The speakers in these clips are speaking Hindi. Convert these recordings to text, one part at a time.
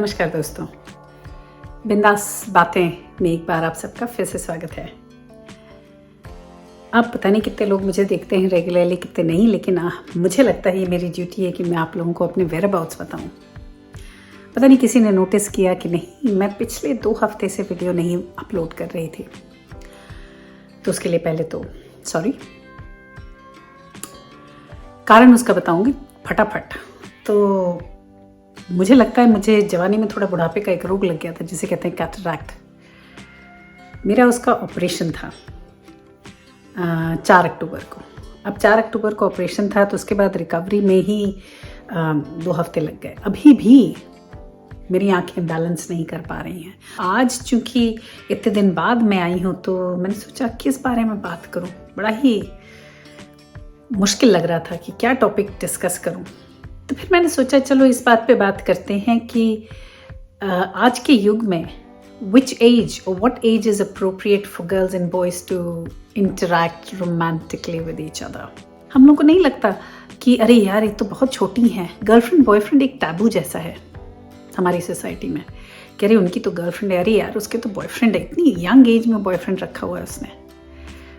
नमस्कार दोस्तों, बिंदास बातें में एक बार आप सबका फिर से स्वागत है। आप पता नहीं कितने लोग मुझे देखते हैं रेगुलरली, कितने नहीं, लेकिन मुझे लगता है ये मेरी ड्यूटी है कि मैं आप लोगों को अपने वेयर अबाउट्स बताऊं। पता नहीं किसी ने नोटिस किया कि नहीं, मैं पिछले 2 हफ्ते से वीडियो नहीं अपलोड कर रही थी, तो उसके लिए पहले तो सॉरी। कारण उसका बताऊंगी फटाफट। तो मुझे लगता है मुझे जवानी में थोड़ा बुढ़ापे का एक रोग लग गया था जिसे कहते हैं कैटरैक्ट। मेरा उसका ऑपरेशन था 4 अक्टूबर को। अब 4 अक्टूबर को ऑपरेशन था, तो उसके बाद रिकवरी में ही 2 हफ्ते लग गए। अभी भी मेरी आंखें बैलेंस नहीं कर पा रही हैं। आज चूंकि इतने दिन बाद मैं आई हूँ, तो मैंने सोचा किस बारे में बात करूँ। बड़ा ही मुश्किल लग रहा था कि क्या टॉपिक डिस्कस करूँ। तो फिर मैंने सोचा चलो इस बात पे बात करते हैं कि आज के युग में which age or what age is appropriate for girls and boys to interact romantically with each other। हम लोग को नहीं लगता कि अरे यार ये तो बहुत छोटी हैं, गर्लफ्रेंड बॉयफ्रेंड एक टैबू जैसा है हमारी सोसाइटी में। कह रही उनकी तो गर्लफ्रेंड है, अरे यार उसके तो बॉयफ्रेंड है, इतनी यंग एज में बॉयफ्रेंड रखा हुआ है उसने,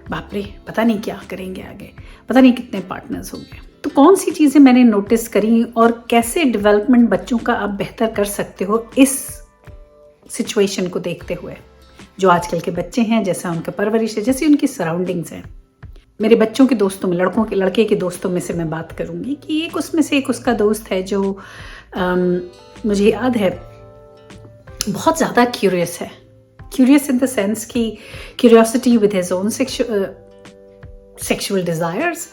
बाप रे पता नहीं क्या करेंगे आगे, पता नहीं कितने पार्टनर्स होंगे। तो कौन सी चीज़ें मैंने नोटिस करी और कैसे डेवलपमेंट बच्चों का आप बेहतर कर सकते हो इस सिचुएशन को देखते हुए। जो आजकल के बच्चे हैं, जैसा उनका परवरिश है, जैसी उनकी सराउंडिंग्स हैं। मेरे बच्चों के दोस्तों में, लड़के के दोस्तों में से मैं बात करूंगी कि एक उसमें से एक उसका दोस्त है जो मुझे याद है बहुत ज़्यादा क्यूरियस है। क्यूरियस इन द सेंस कि curiosity with his own sexual desires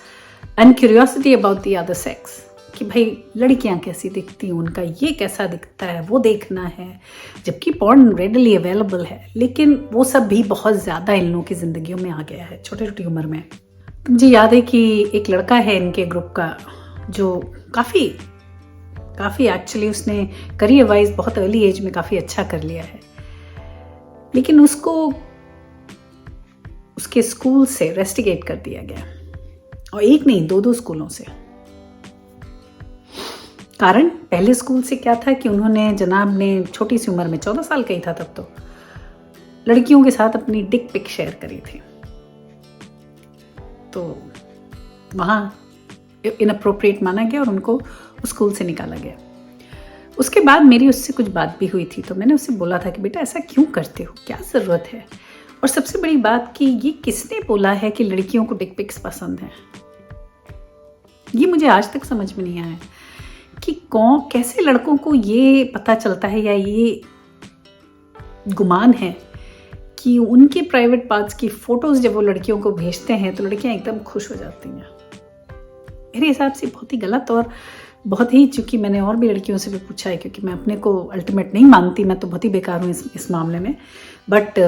and curiosity about the other sex, कि भाई लड़कियां कैसी दिखती, उनका ये कैसा दिखता है वो देखना है। जबकि पॉर्न रेडली अवेलेबल है, लेकिन वो सब भी बहुत ज़्यादा इन लोगों की ज़िंदगियों में आ गया है छोटी छोटी उम्र में। तो मुझे याद है कि एक लड़का है इनके ग्रुप का जो काफ़ी एक्चुअली उसने करियर वाइज बहुत अर्ली एज में काफ़ी अच्छा कर लिया है, लेकिन उसको उसके स्कूल से रेस्टिकेट कर दिया गया, और एक नहीं 2 स्कूलों से। कारण पहले स्कूल से क्या था कि उन्होंने, जनाब ने छोटी सी उम्र में 14 साल का ही था तब, तो लड़कियों के साथ अपनी डिक पिक शेयर करी थी, तो वहाँ इनअप्रोप्रिएट माना गया और उनको स्कूल से निकाला गया। उसके बाद मेरी उससे कुछ बात भी हुई थी, तो मैंने उससे बोला था कि बेटा ऐसा क्यों करते हो, क्या ज़रूरत है। और सबसे बड़ी बात कि ये किसने बोला है कि लड़कियों को डिक पिक्स पसंद है। ये मुझे आज तक समझ में नहीं आया कि कैसे लड़कों को ये पता चलता है या ये गुमान है कि उनके प्राइवेट पार्ट्स की फोटोज जब वो लड़कियों को भेजते हैं तो लड़कियां एकदम खुश हो जाती हैं। मेरे हिसाब से बहुत ही गलत, और बहुत ही, चूंकि मैंने और भी लड़कियों से भी पूछा है, क्योंकि मैं अपने को अल्टीमेट नहीं मानती, मैं तो बहुत ही बेकार हूँ इस मामले में, बट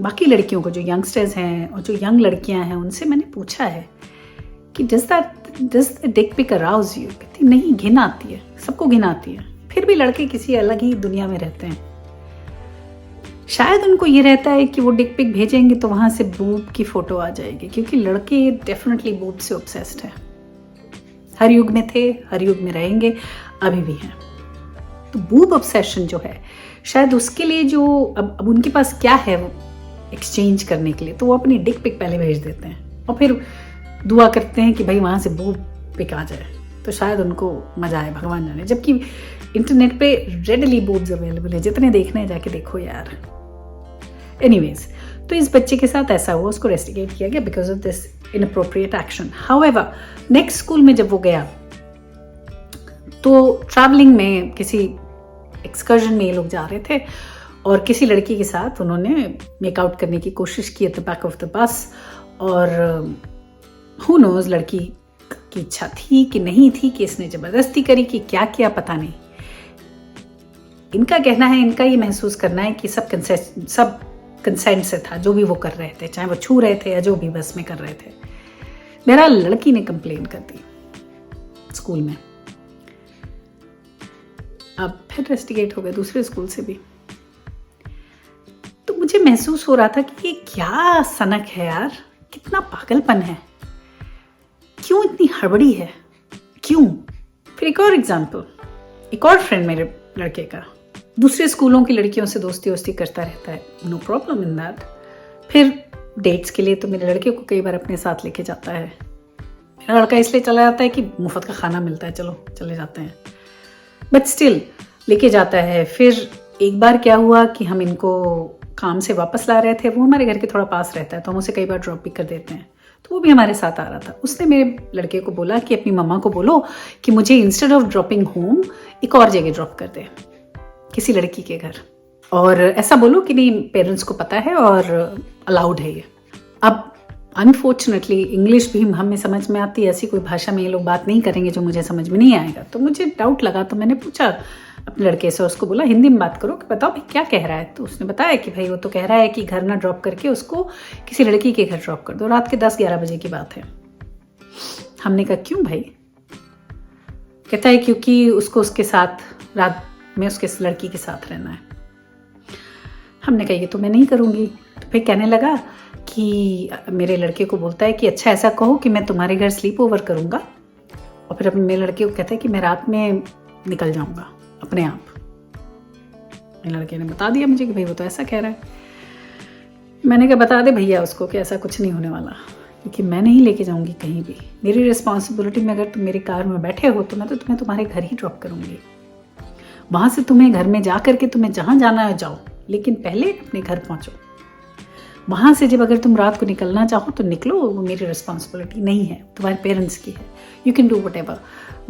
बाकी लड़कियों को जो यंगस्टर्स हैं और जो यंग लड़कियां हैं उनसे मैंने पूछा है कि does the dick pic arouse you. कहती नहीं, घिन आती है, सबको घिन आती है। फिर भी लड़के किसी अलग ही दुनिया में रहते हैं। शायद उनको ये रहता है कि वो डिक पिक भेजेंगे तो वहां से बूब की फोटो आ जाएगी, क्योंकि लड़के डेफिनेटली बूब से ऑब्सेस्ड है। हर युग में थे, हर युग में रहेंगे, अभी भी हैं। तो बूब ऑब्सेशन जो है, शायद उसके लिए जो अब उनके पास क्या है वो एक्सचेंज करने के लिए, तो वो अपनी डिक पिक पहले भेज देते हैं और फिर दुआ करते हैं कि भाई वहाँ से बूब पिक आ जाए, तो शायद उनको मजा आए, भगवान जाने। जबकि इंटरनेट पे रेडली बूब्स अवेलेबल है, जितने देखने हैं जाके देखो यार। एनीवेज, तो इस बच्चे के साथ ऐसा हुआ, उसको रेस्टिकेट किया गया because of this inappropriate action. However, next school में जब वो गया तो ट्रैवलिंग में किसी एक्सकर्जन में ये लोग जा रहे थे और किसी लड़की के साथ उन्होंने मेकआउट करने की कोशिश की at the back of the bus, और हु नोज लड़की की इच्छा थी कि नहीं थी, कि इसने जबरदस्ती करी, कि क्या किया पता नहीं। इनका कहना है, इनका ये महसूस करना है कि सब कंसेंट से था जो भी वो कर रहे थे, चाहे वो छू रहे थे या जो भी बस में कर रहे थे। मेरा लड़की ने कंप्लेन कर दी स्कूल में, अब फिर रेस्टिकेट हो गए दूसरे स्कूल से भी। तो मुझे महसूस हो रहा था कि ये क्या सनक है यार, कितना पागलपन है, क्यों इतनी हड़बड़ी है, क्यों। फिर एक और एग्जाम्पल, एक और फ्रेंड मेरे लड़के का, दूसरे स्कूलों की लड़कियों से दोस्ती वोस्ती करता रहता है, नो प्रॉब्लम इन दैट। फिर डेट्स के लिए तो मेरे लड़के को कई बार अपने साथ लेके जाता है। मेरा लड़का इसलिए चला जाता है कि मुफ्त का खाना मिलता है, चलो चले जाते हैं, बट स्टिल लेके जाता है। फिर एक बार क्या हुआ कि हम इनको काम से वापस ला रहे थे, वो हमारे घर के थोड़ा पास रहता है तो हम उसे कई बार ड्रॉप भी कर देते हैं, तो वो भी हमारे साथ आ रहा था। उसने मेरे लड़के को बोला कि अपनी मम्मा को बोलो कि मुझे इंस्टेड ऑफ ड्रॉपिंग होम एक और जगह ड्रॉप कर दे, किसी लड़की के घर, और ऐसा बोलो कि नहीं पेरेंट्स को पता है और अलाउड है ये। अब अनफॉर्चुनेटली इंग्लिश भी हमें समझ में आती है, ऐसी कोई भाषा में ये लोग बात नहीं करेंगे जो मुझे समझ में नहीं आएगा। तो मुझे डाउट लगा, तो मैंने पूछा अपने लड़के से, उसको बोला हिंदी में बात करो कि बताओ भाई क्या कह रहा है। तो उसने बताया कि भाई वो तो कह रहा है कि घर ना ड्रॉप करके उसको किसी लड़की के घर ड्रॉप कर दो। रात के 10-11 बजे की बात है। हमने कहा क्यों भाई? कहता है क्योंकि उसको उसके साथ रात में उसके लड़की के साथ रहना है। हमने कहा ये तो मैं नहीं करूँगी। तो फिर कहने लगा कि मेरे लड़के को बोलता है कि अच्छा ऐसा कहो कि मैं तुम्हारे घर स्लीप ओवर करूँगा, और फिर अपने मेरे लड़के को कहता है कि मैं रात में निकल जाऊँगा अपने आप। मेरे लड़के ने बता दिया मुझे कि भाई वो तो ऐसा कह रहा है। मैंने कहा बता दे भैया उसको कि ऐसा कुछ नहीं होने वाला, क्योंकि मैं नहीं लेके जाऊँगी कहीं भी। मेरी रिस्पॉन्सिबिलिटी में अगर तुम मेरी कार में बैठे हो तो मैं तो तुम्हें तुम्हारे घर ही ड्रॉप करूँगी। वहाँ से तुम्हें घर में जा करके तुम्हें जहाँ जाना है जाओ, लेकिन पहले अपने घर पहुँचो। वहाँ से जब अगर तुम रात को निकलना चाहो तो निकलो, वो मेरी रिस्पॉन्सिबिलिटी नहीं है, तुम्हारे पेरेंट्स की है। You can do whatever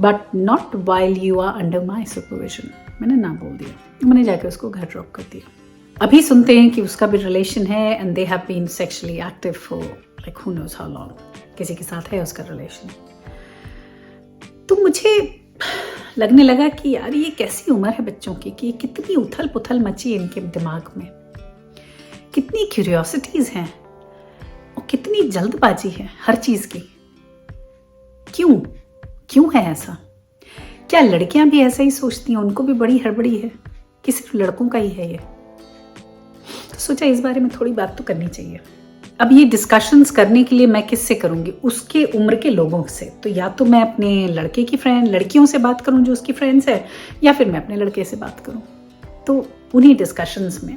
but not while you are under my supervision. मैंने ना बोल दिया, मैंने जाकर उसको घर ड्रॉप कर दिया। अभी सुनते हैं कि उसका भी रिलेशन है and they have been sexually active for like who knows how long. किसी के साथ है उसका रिलेशन। तो मुझे लगने लगा कि यार ये कैसी उम्र है बच्चों की कि कितनी उथल पुथल मची है इनके दिमाग में, कितनी क्यूरियोसिटीज हैं और कितनी जल्दबाजी है हर चीज की। क्यों है ऐसा? क्या लड़कियां भी ऐसा ही सोचती हैं? उनको भी बड़ी हड़बड़ी है कि सिर्फ लड़कों का ही है ये? तो सोचा इस बारे में थोड़ी बात तो करनी चाहिए। अब ये डिस्कशंस करने के लिए मैं किससे करूंगी? उसके उम्र के लोगों से। तो या तो मैं अपने लड़के की फ्रेंड लड़कियों से बात करूं जो उसकी फ्रेंड्स है, या फिर मैं अपने लड़के से बात करूं। तो उन्हीं डिस्कशंस में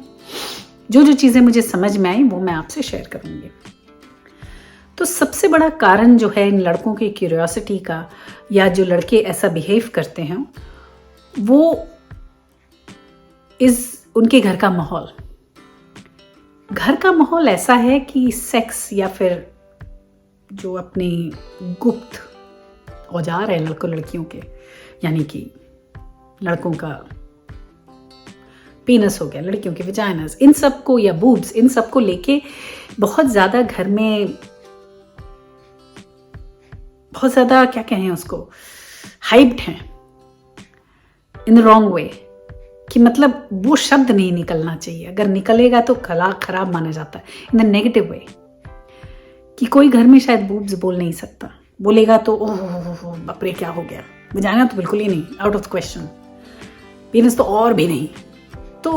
जो जो चीज़ें मुझे समझ में आई वो मैं आपसे शेयर करूंगी। तो सबसे बड़ा कारण जो है इन लड़कों की क्यूरियोसिटी का, या जो लड़के ऐसा बिहेव करते हैं, वो उनके घर का माहौल। घर का माहौल ऐसा है कि सेक्स या फिर जो अपने गुप्त औजार है लड़कों लड़कियों के, यानी कि लड़कों का पीनस हो गया, लड़कियों के विजाइनस, इन सब को, या बूब्स, इन सब को लेके बहुत ज़्यादा घर में, बहुत ज़्यादा क्या कहें उसको, हाइप्ड हैं इन द रॉन्ग वे, कि मतलब वो शब्द नहीं निकलना चाहिए। अगर निकलेगा तो खराब माना जाता है, इन द नेगेटिव वे, कि कोई घर में शायद बूब्स बोल नहीं सकता, बोलेगा तो ओह बाप रे क्या हो गया, विजाइना तो बिल्कुल ही नहीं, आउट ऑफ क्वेश्चन, पीनस तो और भी नहीं। तो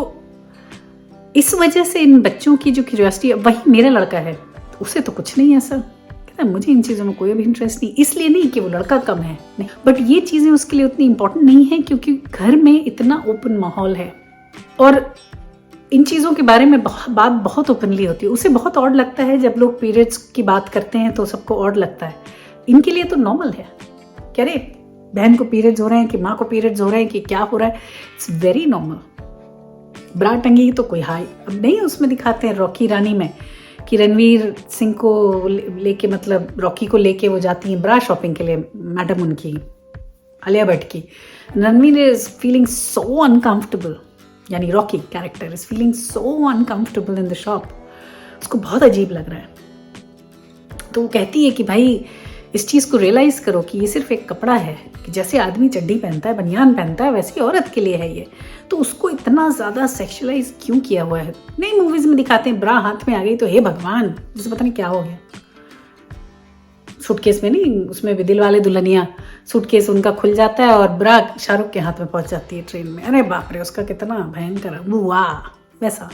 इस वजह से इन बच्चों की जो क्यूरियोसिटी, वही मेरा लड़का है, उसे तो कुछ नहीं है सर, कहता है मुझे इन चीज़ों में कोई भी इंटरेस्ट नहीं। इसलिए नहीं कि वो लड़का कम है, नहीं, बट ये चीज़ें उसके लिए उतनी इंपॉर्टेंट नहीं है क्योंकि घर में इतना ओपन माहौल है और इन चीज़ों के बारे में बात बहुत ओपनली होती है। उसे बहुत ऑड लगता है जब लोग पीरियड्स की बात करते हैं, तो सबको ऑड लगता है। इनके लिए तो नॉर्मल है, कह रहे बहन को पीरियड्स हो रहे हैं कि माँ को पीरियड्स हो रहे हैं कि क्या हो रहा है, इट्स वेरी नॉर्मल। ब्रा टंगी तो कोई हाई अब नहीं, उसमें दिखाते हैं रॉकी रानी में कि रणवीर सिंह को लेके, मतलब रॉकी को लेके वो जाती हैं ब्रा शॉपिंग के लिए, मैडम उनकी आलिया भट्ट की। Ranveer is feeling so uncomfortable, यानी Rocky character is feeling so uncomfortable in the shop, उसको बहुत अजीब लग रहा है। तो वो कहती है कि भाई इस चीज़ को रियलाइज़ करो कि ये सिर्फ एक कपड़ा है, कि जैसे आदमी चड्डी पहनता है, बनियान पहनता है, वैसे ही औरत के लिए है ये। तो उसको इतना ज़्यादा सेक्सुअलाइज क्यों किया हुआ है? नई मूवीज़ में दिखाते हैं ब्रा हाथ में आ गई तो हे भगवान, जैसे पता नहीं क्या हो गया। सूटकेस में नहीं, उसमें भी दिल वाले दुल्हनिया, सूटकेस उनका खुल जाता है और ब्रा शाहरुख के हाथ में पहुंच जाती है ट्रेन में। अरे बाप रे, उसका कितना भयंकर, वाह वैसा।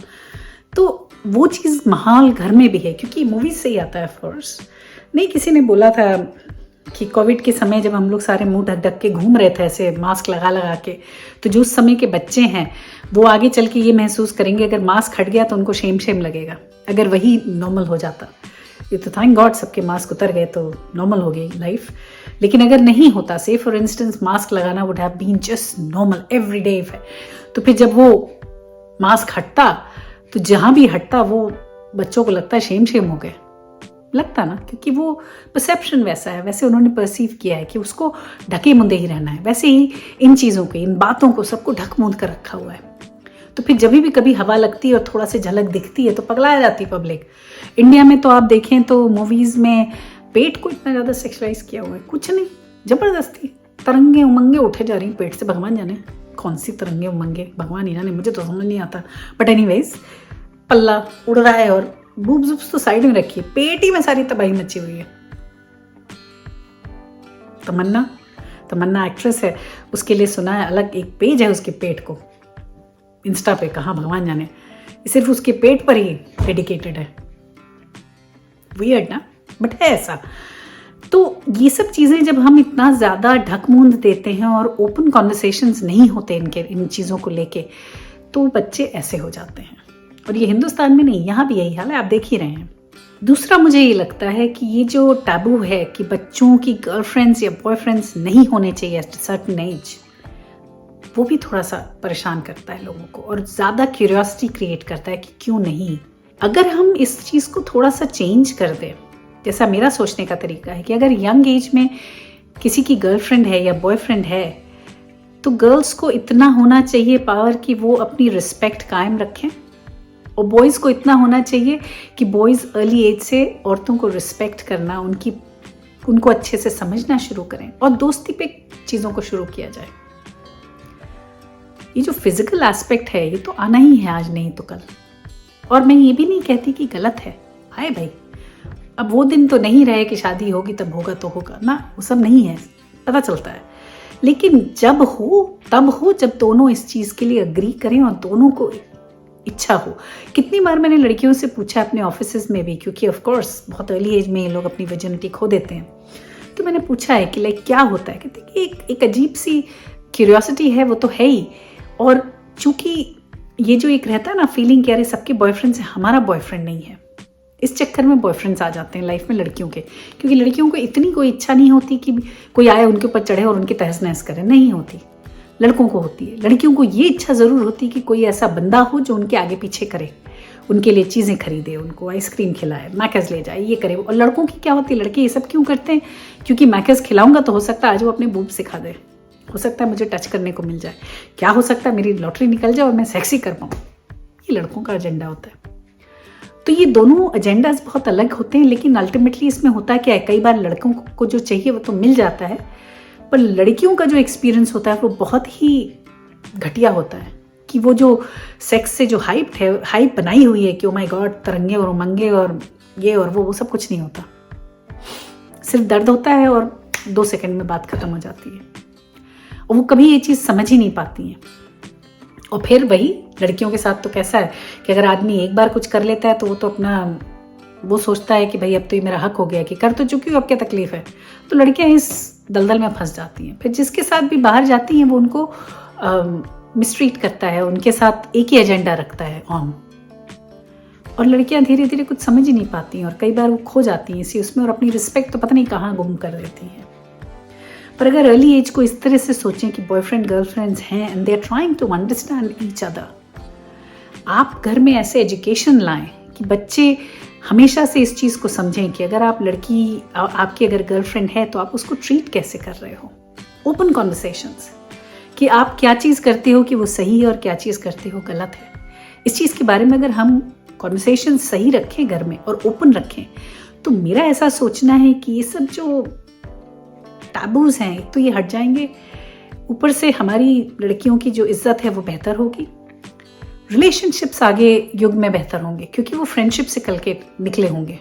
तो वो चीज़ माहौल घर में भी है, क्योंकि मूवीज से ही आता है फर्स्ट। नहीं, किसी ने बोला था कि कोविड के समय जब हम लोग सारे मुंह ढक ढक के घूम रहे थे ऐसे मास्क लगा लगा के, तो जो उस समय के बच्चे हैं वो आगे चल के ये महसूस करेंगे अगर मास्क हट गया तो उनको शेम लगेगा, अगर वही नॉर्मल हो जाता। ये तो थैंक गॉड सबके मास्क उतर गए तो नॉर्मल हो गई लाइफ, लेकिन अगर नहीं होता, से फॉर इंस्टेंस मास्क लगाना would have been just normal everyday, तो फिर जब वो मास्क हटता तो जहां भी हटता वो बच्चों को लगता है शेम हो गए, लगता ना, क्योंकि वो परसेप्शन वैसा है, वैसे उन्होंने परसीव किया है कि उसको ढके मुंदे ही रहना है। वैसे ही इन चीज़ों को, इन बातों को सबको ढक मूंद कर रखा हुआ है। तो फिर जब भी कभी हवा लगती है और थोड़ा सी झलक दिखती है तो पगला जाती पब्लिक। इंडिया में तो आप देखें तो मूवीज़ में पेट को इतना ज़्यादा सेक्सुअलाइज किया हुआ है, कुछ नहीं, ज़बरदस्ती तरंगे उमंगे उठे जा रही हैं पेट से, भगवान जाने कौन सी तरंगे उमंगे, भगवान ही जाने, मुझे तो समझ नहीं आता। बट एनीवेज पल्ला उड़ रहा है और बूब्स तो साइड में रखिए, पेट ही में सारी तबाही मची हुई है। तमन्ना एक्ट्रेस है, उसके लिए सुना है अलग एक पेज है उसके पेट को इंस्टा पे, कहाँ भगवान जाने, सिर्फ उसके पेट पर ही डेडिकेटेड है। वियर्ड ना, बट है ऐसा। तो ये सब चीज़ें जब हम इतना ज़्यादा ढक मूंद देते हैं और ओपन कॉन्वर्सेशंस नहीं होते इन चीज़ों को लेके, तो बच्चे ऐसे हो जाते हैं। और ये हिंदुस्तान में नहीं, यहाँ भी यही हाल है, आप देख ही रहे हैं। दूसरा मुझे ये लगता है कि ये जो टैबू है कि बच्चों की गर्लफ्रेंड्स या बॉयफ्रेंड्स नहीं होने चाहिए एट सर्टेन एज, वो भी थोड़ा सा परेशान करता है लोगों को और ज़्यादा क्यूरियोसिटी क्रिएट करता है कि क्यों नहीं। अगर हम इस चीज़ को थोड़ा सा चेंज कर दें, जैसा मेरा सोचने का तरीका है कि अगर यंग एज में किसी की गर्लफ्रेंड है या बॉयफ्रेंड है तो गर्ल्स को इतना होना चाहिए पावर कि वो अपनी रिस्पेक्ट कायम रखें, और बॉयज़ को इतना होना चाहिए कि बॉयज़ अर्ली एज से औरतों को रिस्पेक्ट करना, उनको अच्छे से समझना शुरू करें और दोस्ती पे चीज़ों को शुरू किया जाए। ये जो फिजिकल एस्पेक्ट है ये तो आना ही है, आज नहीं तो कल। और मैं ये भी नहीं कहती कि गलत है, हाय भाई, अब वो दिन तो नहीं रहे कि शादी होगी तब होगा तो होगा ना, वो सब नहीं है, पता चलता है। लेकिन जब हो तब हो जब दोनों इस चीज़ के लिए अग्री करें और दोनों को इच्छा हो। कितनी बार मैंने लड़कियों से पूछा अपने ऑफिसेज में भी, क्योंकि ऑफ कोर्स बहुत अर्ली एज में ये लोग अपनी वर्जिनिटी खो देते हैं, तो मैंने पूछा है कि लाइक क्या होता है, कहते कि एक अजीब सी क्यूरियोसिटी है, वो तो है ही। और चूंकि ये जो एक रहता है ना फीलिंग कि अरे सबके बॉयफ्रेंड से हमारा बॉयफ्रेंड नहीं है, इस चक्कर में बॉयफ्रेंड्स आ जाते हैं लाइफ में लड़कियों के, क्योंकि लड़कियों को इतनी कोई इच्छा नहीं होती कि कोई आए उनके ऊपर चढ़े और उनकी तहस नहस करे, नहीं होती, लड़कों को होती है। लड़कियों को ये इच्छा ज़रूर होती कि कोई ऐसा बंदा हो जो उनके आगे पीछे करे, उनके लिए चीज़ें खरीदे, उनको आइसक्रीम खिलाए, मैकेज ले जाए, ये करे। और लड़कों की क्या होती है, लड़के ये सब क्यों करते हैं, क्योंकि मैकेज खिलाऊंगा तो हो सकता है आज वो अपने बूब सिखा दे, हो सकता है मुझे टच करने को मिल जाए, क्या हो सकता है मेरी लॉटरी निकल जाए और मैं सेक्सी कर पाऊँ। ये लड़कों का एजेंडा होता है। तो ये दोनों एजेंडाज बहुत अलग होते हैं, लेकिन अल्टीमेटली इसमें होता क्या है, कई बार लड़कों को जो चाहिए वो तो मिल जाता है, पर लड़कियों का जो एक्सपीरियंस होता है वो बहुत ही घटिया होता है कि वो जो सेक्स से जो हाइप बनाई हुई है कि ओ माय गॉड तरंगे और उमंगे और ये और वो सब कुछ नहीं होता। सिर्फ दर्द होता है और 2 सेकंड में बात खत्म हो जाती है, और वो कभी ये चीज़ समझ ही नहीं पाती हैं। और फिर वही लड़कियों के साथ तो कैसा है कि अगर आदमी एक बार कुछ कर लेता है तो वो तो अपना वो सोचता है कि भाई अब तो ये मेरा हक हो गया कि कर तो चुकी हूँ, अब क्या तकलीफ है। तो लड़कियां इस दलदल में फंस जाती हैं। फिर जिसके साथ भी बाहर जाती हैं वो उनको मिसट्रीट करता है, उनके साथ एक ही एजेंडा रखता है ऑन, और लड़कियां धीरे धीरे कुछ समझ ही नहीं पाती हैं और कई बार वो खो जाती हैं इसी उसमें और अपनी रिस्पेक्ट तो पता नहीं कहाँ गुम कर देती हैं। पर अगर अर्ली एज को इस तरह से सोचें कि बॉयफ्रेंड गर्लफ्रेंड्स हैं and they are trying to understand each other, आप घर में ऐसे एजुकेशन लाएं कि बच्चे हमेशा से इस चीज़ को समझें कि अगर आप आपकी अगर गर्लफ्रेंड है तो आप उसको ट्रीट कैसे कर रहे हो। ओपन कॉन्वर्सेशंस कि आप क्या चीज़ करते हो कि वो सही है और क्या चीज़ करते हो गलत है। इस चीज़ के बारे में अगर हम कॉन्वर्सेशन सही रखें घर में और ओपन रखें, तो मेरा ऐसा सोचना है कि ये सब जो टैबूज हैं तो ये हट जाएंगे, ऊपर से हमारी लड़कियों की जो इज्जत है वो बेहतर होगी, रिलेशनशिप्स आगे युग में बेहतर होंगे क्योंकि वो फ्रेंडशिप से कल के निकले होंगे,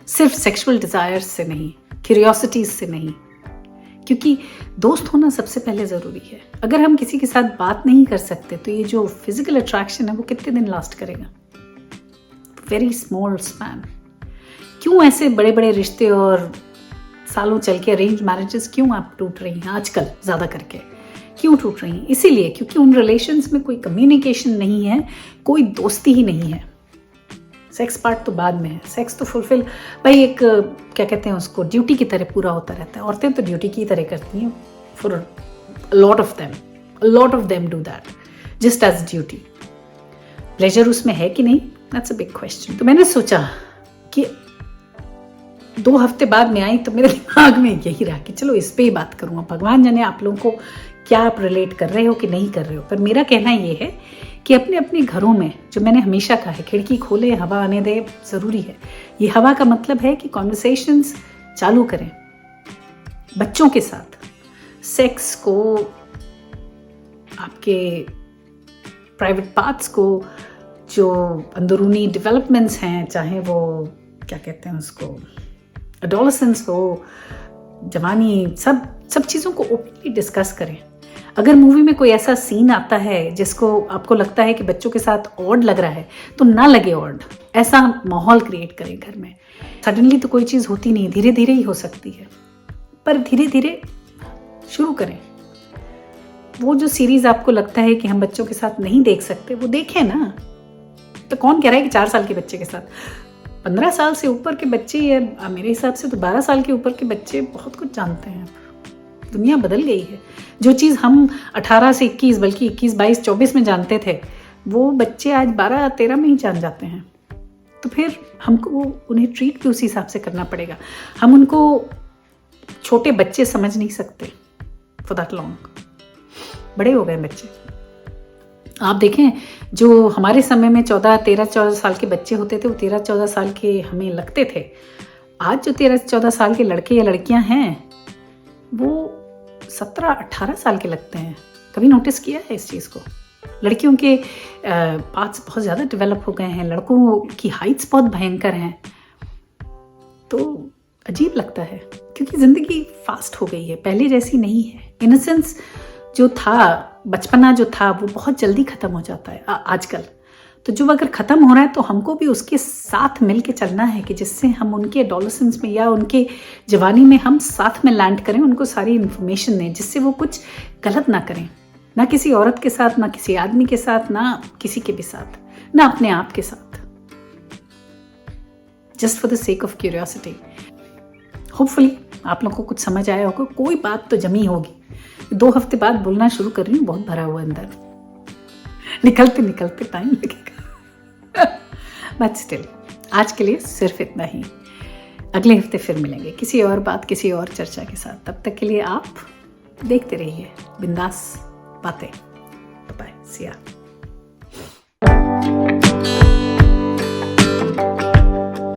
सिर्फ सेक्सुअल डिजायर्स से नहीं, क्यूरियोसिटीज से नहीं, क्योंकि दोस्त होना सबसे पहले ज़रूरी है। अगर हम किसी के साथ बात नहीं कर सकते तो ये जो फिजिकल अट्रैक्शन है वो कितने दिन लास्ट करेगा, वेरी स्मॉल स्पैन। क्यों ऐसे बड़े बड़े रिश्ते और सालों चल के अरेंज मैरिजेस क्यों आप टूट रही हैं आजकल ज़्यादा करके? क्यों टूट रही हैं? इसीलिए क्योंकि उन रिलेशंस में कोई कम्युनिकेशन नहीं है, कोई दोस्ती ही नहीं है। सेक्स पार्ट तो बाद में है, सेक्स तो फुलफिल भाई एक क्या कहते हैं उसको, ड्यूटी की तरह पूरा होता रहता है। औरतें तो ड्यूटी की तरह करती हैं for lot of them do that just as duty. Pleasure उसमें है कि नहीं, दैट्स अ बिग क्वेश्चन। तो मैंने सोचा कि 2 हफ्ते बाद में आई तो मेरे दिमाग में यही रहा कि चलो इस पे ही बात करूँगा। भगवान जाने आप लोगों को क्या आप रिलेट कर रहे हो कि नहीं कर रहे हो, पर मेरा कहना ये है कि अपने अपने घरों में, जो मैंने हमेशा कहा है, खिड़की खोले, हवा आने दे, ज़रूरी है। ये हवा का मतलब है कि कॉन्वर्सेशंस चालू करें बच्चों के साथ। सेक्स को, आपके प्राइवेट पार्ट्स को, जो अंदरूनी डेवलपमेंट्स हैं, चाहे वो क्या कहते हैं उसको, एडोलेसेंस हो, जवानी, सब चीज़ों को ओपनली डिस्कस करें। अगर मूवी में कोई ऐसा सीन आता है जिसको आपको लगता है कि बच्चों के साथ ऑड लग रहा है, तो ना लगे ऑड, ऐसा माहौल क्रिएट करें घर में। सडनली तो कोई चीज़ होती नहीं, धीरे धीरे ही हो सकती है, पर धीरे धीरे शुरू करें। वो जो सीरीज आपको लगता है कि हम बच्चों के साथ नहीं देख सकते, वो देखें ना। तो कौन कह रहा है कि 4 साल के बच्चे के साथ? 15 साल से ऊपर के बच्चे, या मेरे हिसाब से तो 12 साल के ऊपर के बच्चे बहुत कुछ जानते हैं। दुनिया बदल गई है। जो चीज़ हम 18 से 21, बल्कि 21, 22, 24 में जानते थे, वो बच्चे आज 12, 13 में ही जान जाते हैं। तो फिर हमको उन्हें ट्रीट भी उसी हिसाब से करना पड़ेगा। हम उनको छोटे बच्चे समझ नहीं सकते फॉर दैट लॉन्ग। बड़े हो गए बच्चे। आप देखें, जो हमारे समय में 13-14 साल के बच्चे होते थे, वो 13-14 साल के हमें लगते थे। आज जो 13-14 साल के लड़के या लड़कियां हैं, वो 17-18 साल के लगते हैं। कभी नोटिस किया है इस चीज़ को? लड़कियों के पार्ट्स बहुत ज़्यादा डेवलप हो गए हैं, लड़कों की हाइट्स बहुत भयंकर हैं। तो अजीब लगता है, क्योंकि ज़िंदगी फास्ट हो गई है, पहले जैसी नहीं है। इनोसेंस जो था, बचपना जो था, वो बहुत जल्दी ख़त्म हो जाता है आजकल। तो जो अगर ख़त्म हो रहा है, तो हमको भी उसके साथ मिल के चलना है, कि जिससे हम उनके एडोलेसेंस में या उनके जवानी में हम साथ में लैंड करें, उनको सारी इन्फॉर्मेशन दें, जिससे वो कुछ गलत ना करें, ना किसी औरत के साथ, ना किसी आदमी के साथ, ना किसी के भी साथ, ना अपने आप के साथ, just for the sake of curiosity. Hopefully आप लोग को कुछ समझ आया होगा, कोई बात तो जमी होगी। 2 हफ्ते बाद बोलना शुरू कर रही हूँ, बहुत भरा हुआ अंदर, निकलते निकलते टाइम लगेगा। बट स्टिल, आज के लिए सिर्फ इतना ही। अगले हफ्ते फिर मिलेंगे किसी और बात, किसी और चर्चा के साथ। तब तक के लिए आप देखते रहिए बिंदास बातें। बाय, सिया।